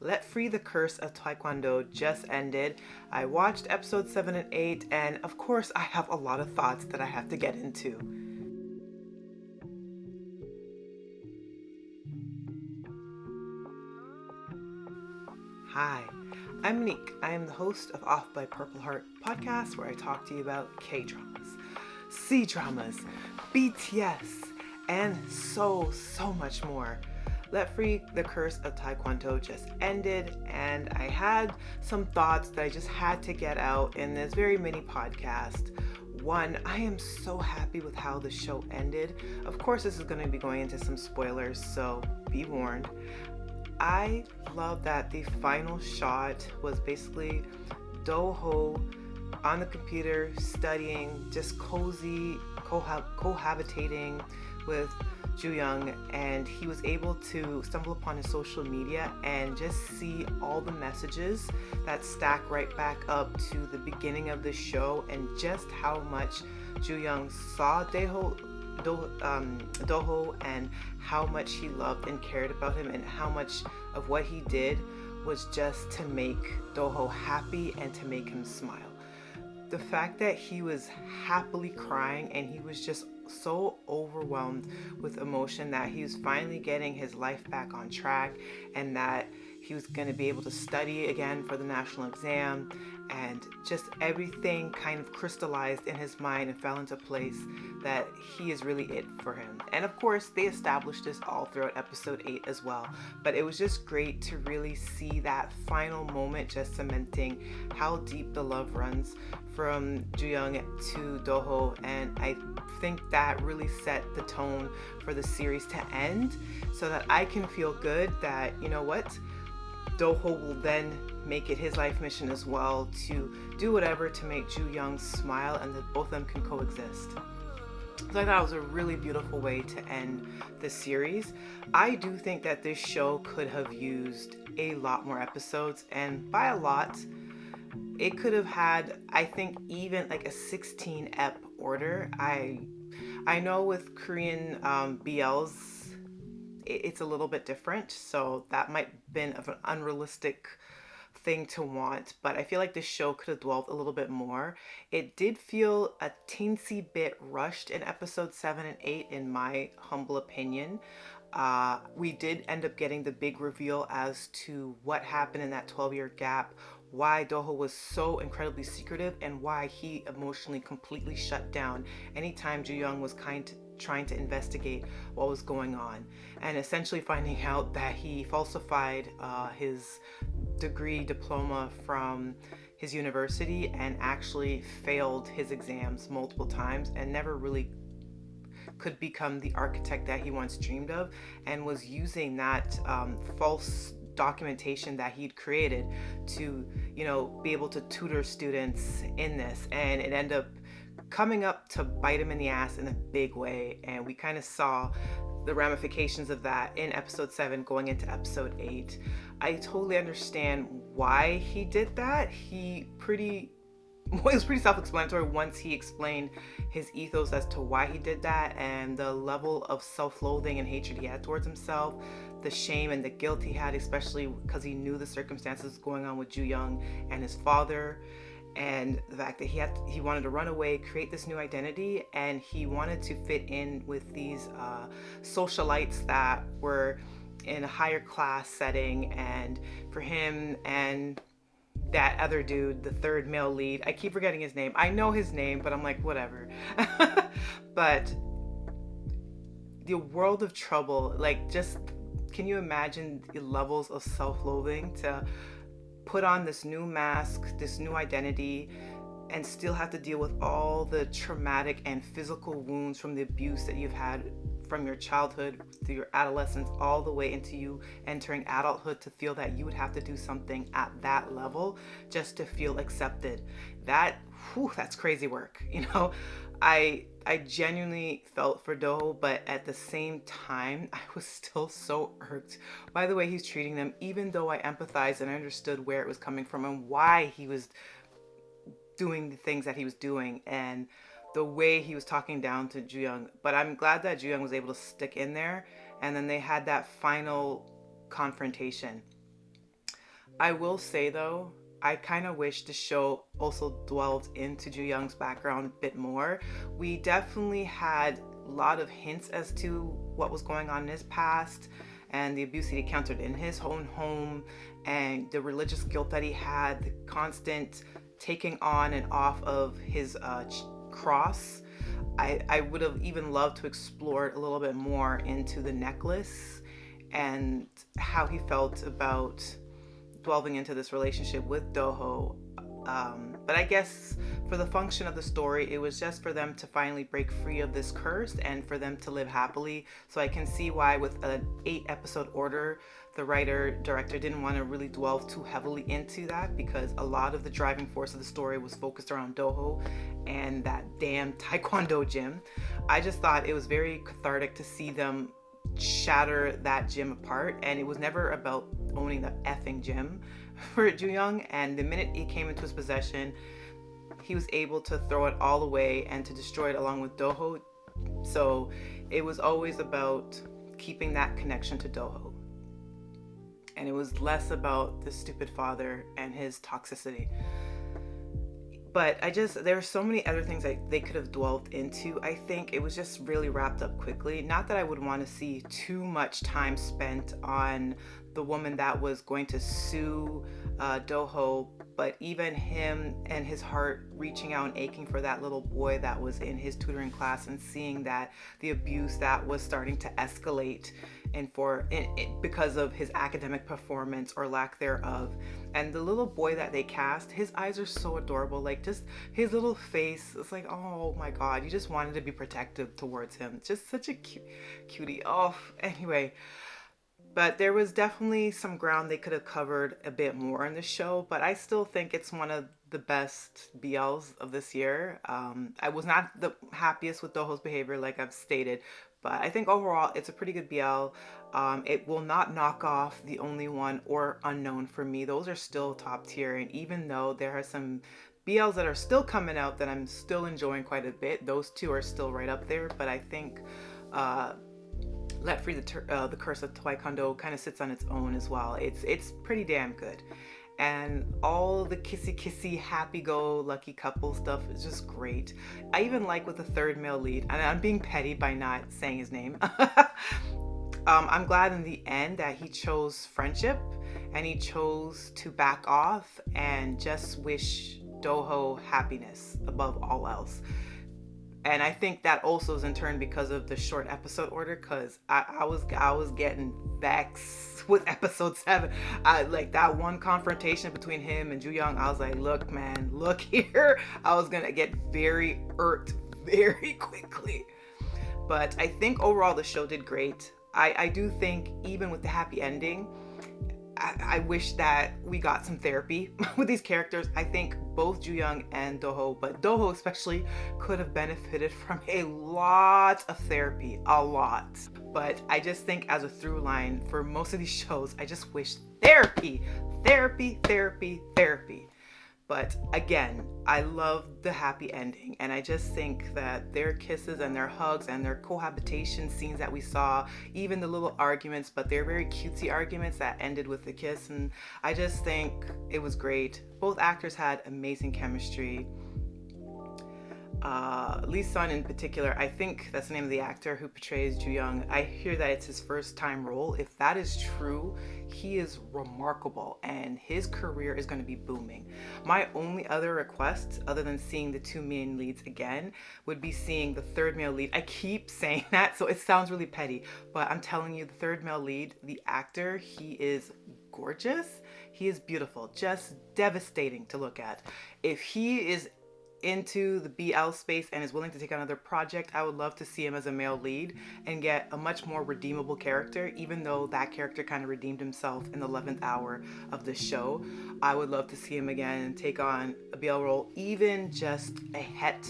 Let Free the Curse of Taekwondo just ended. I watched episode 7 and 8, and of course, I have a lot of thoughts that I have to get into. Hi, I'm Monique. I am the host of Off by Purple Heart podcast, where I talk to you about K-dramas, C-dramas, BTS, and so much more. Let Free the Curse of Taekwondo just ended, and I had some thoughts that I just had to get out in this very mini podcast. One, I am so happy with how the show ended. Of course, this is going to be going into some spoilers, so be warned. I love that the final shot was basically Doho on the computer studying, just cozy, cohabitating with Jang, and he was able to stumble upon his social media and just see all the messages that stack right back up to the beginning of the show, and just how much Jang saw Doho and how much he loved and cared about him, and how much of what he did was just to make Doho happy and to make him smile. The fact that he was happily crying and he was just so overwhelmed with emotion that he was finally getting his life back on track, and that he was going to be able to study again for the national exam, and just everything kind of crystallized in his mind and fell into place that he is really it for him. And of course, they established this all throughout episode 8 as well, but it was just great to really see that final moment just cementing how deep the love runs from Jang to Doho, and I think that really set the tone for the series to end, so that I can feel good that, you know what, Doho will then make it his life mission as well to do whatever to make Jang smile, and that both of them can coexist. So I thought it was a really beautiful way to end the series. I do think that this show could have used a lot more episodes, and by a lot, it could have had, I think, even like a 16 ep order. I know with Korean BLs, it's a little bit different, so that might have been of an unrealistic thing to want, but I feel like this show could have dwelled a little bit more. It did feel a teensy bit rushed in episode 7 and 8, in my humble opinion. We did end up getting the big reveal as to what happened in that 12-year gap, why Doho was so incredibly secretive, and why he emotionally completely shut down anytime Jang was trying to investigate what was going on, and essentially finding out that he falsified his diploma from his university, and actually failed his exams multiple times, and never really could become the architect that he once dreamed of, and was using that false documentation that he'd created to, be able to tutor students in this, and it ended up coming up to bite him in the ass in a big way. And we kind of saw the ramifications of that in episode 7 going into episode 8. I totally understand why he did that. It was pretty self-explanatory once he explained his ethos as to why he did that, and the level of self-loathing and hatred he had towards himself, the shame and the guilt he had, especially because he knew the circumstances going on with Jang and his father, and the fact that he wanted to run away, create this new identity, and he wanted to fit in with these socialites that were in a higher class setting. And for him and that other dude, the third male lead, I keep forgetting his name. I know his name, but I'm like, whatever. But the world of trouble, like, just, can you imagine the levels of self-loathing to put on this new mask, this new identity, and still have to deal with all the traumatic and physical wounds from the abuse that you've had from your childhood through your adolescence all the way into you entering adulthood, to feel that you would have to do something at that level just to feel accepted. That's crazy work. I genuinely felt for Doho, but at the same time, I was still so irked by the way he's treating them, even though I empathized and I understood where it was coming from and why he was doing the things that he was doing, and the way he was talking down to Jang. But I'm glad that Jang was able to stick in there, and then they had that final confrontation. I will say though, I kind of wish the show also dwelled into Ju Young's background a bit more. We definitely had a lot of hints as to what was going on in his past and the abuse he encountered in his own home and the religious guilt that he had, the constant taking on and off of his cross. I would have even loved to explore a little bit more into the necklace and how he felt about delving into this relationship with Doho. But I guess for the function of the story, it was just for them to finally break free of this curse and for them to live happily. So I can see why with an 8-episode order, the writer director didn't want to really delve too heavily into that, because a lot of the driving force of the story was focused around Doho and that damn Taekwondo gym. I just thought it was very cathartic to see them shatter that gym apart, and it was never about owning the effing gym for Ju Young. And the minute it came into his possession, he was able to throw it all away and to destroy it along with Doho. So it was always about keeping that connection to Doho, and it was less about the stupid father and his toxicity. But there are so many other things that they could have dwelled into. I think it was just really wrapped up quickly. Not that I would want to see too much time spent on the woman that was going to sue Doho, but even him and his heart reaching out and aching for that little boy that was in his tutoring class, and seeing that the abuse that was starting to escalate and because of his academic performance or lack thereof. And the little boy that they cast, his eyes are so adorable. Like, just his little face, it's like, oh my god, you just wanted to be protective towards him. Just such a cutie. Oh, anyway. But there was definitely some ground they could have covered a bit more in the show, but I still think it's one of the best BLs of this year. I was not the happiest with Doho's behavior, like I've stated, but I think overall it's a pretty good BL. It will not knock off The Only One or Unknown for me. Those are still top tier, and even though there are some BLs that are still coming out that I'm still enjoying quite a bit, those two are still right up there. But I think Let Free the Curse of Taekwondo kind of sits on its own as well. It's pretty damn good. And all the kissy happy-go-lucky couple stuff is just great. I even like with the third male lead, and I'm being petty by not saying his name. I'm glad in the end that he chose friendship and he chose to back off and just wish Doho happiness above all else. And I think that also is in turn because of the short episode order, because I was getting vexed with episode 7. Like that one confrontation between him and Ju Young, I was like, look man, look here. I was gonna get very irked very quickly. But I think overall the show did great. I do think even with the happy ending, I wish that we got some therapy with these characters. I think both Ju Young and Doho, but Doho especially, could have benefited from a lot of therapy, a lot. But I just think as a through line for most of these shows, I just wish therapy. But again, I love the happy ending, and I just think that their kisses and their hugs and their cohabitation scenes that we saw, even the little arguments, but they're very cutesy arguments that ended with the kiss, and I just think it was great. Both actors had amazing chemistry. Lee Sun in particular, I think that's the name of the actor who portrays Ju Young. I hear that it's his first time role. If that is true, he is remarkable and his career is going to be booming. My only other request, other than seeing the two main leads again, would be seeing the third male lead. I keep saying that, so it sounds really petty, but I'm telling you, the third male lead, the actor, he is gorgeous. He is beautiful, just devastating to look at. If he is into the BL space and is willing to take on another project, I would love to see him as a male lead and get a much more redeemable character, even though that character kind of redeemed himself in the 11th hour of the show. I would love to see him again and take on a BL role, even just a het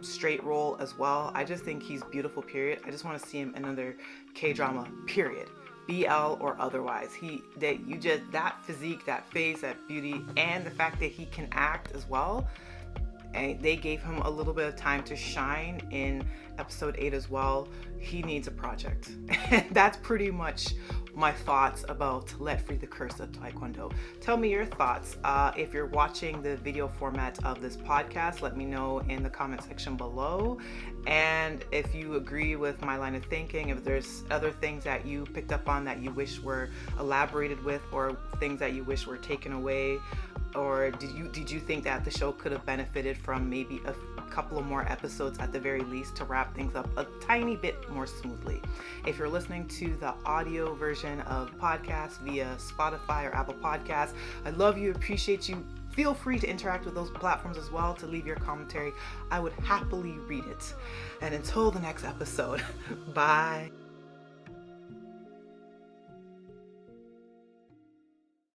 straight role as well. I just think he's beautiful, period. I just want to see him in another K-drama, period. BL or otherwise. That physique, that face, that beauty, and the fact that he can act as well. and they gave him a little bit of time to shine in episode 8 as well. He needs a project. And that's pretty much my thoughts about Let Free the Curse of Taekwondo. Tell me your thoughts. If you're watching the video format of this podcast, let me know in the comment section below. And if you agree with my line of thinking, if there's other things that you picked up on that you wish were elaborated with, or things that you wish were taken away, or did you think that the show could have benefited from maybe a couple of more episodes at the very least to wrap things up a tiny bit more smoothly? If you're listening to the audio version of the podcast via Spotify or Apple Podcasts, I love you, appreciate you. Feel free to interact with those platforms as well to leave your commentary. I would happily read it. And until the next episode, bye.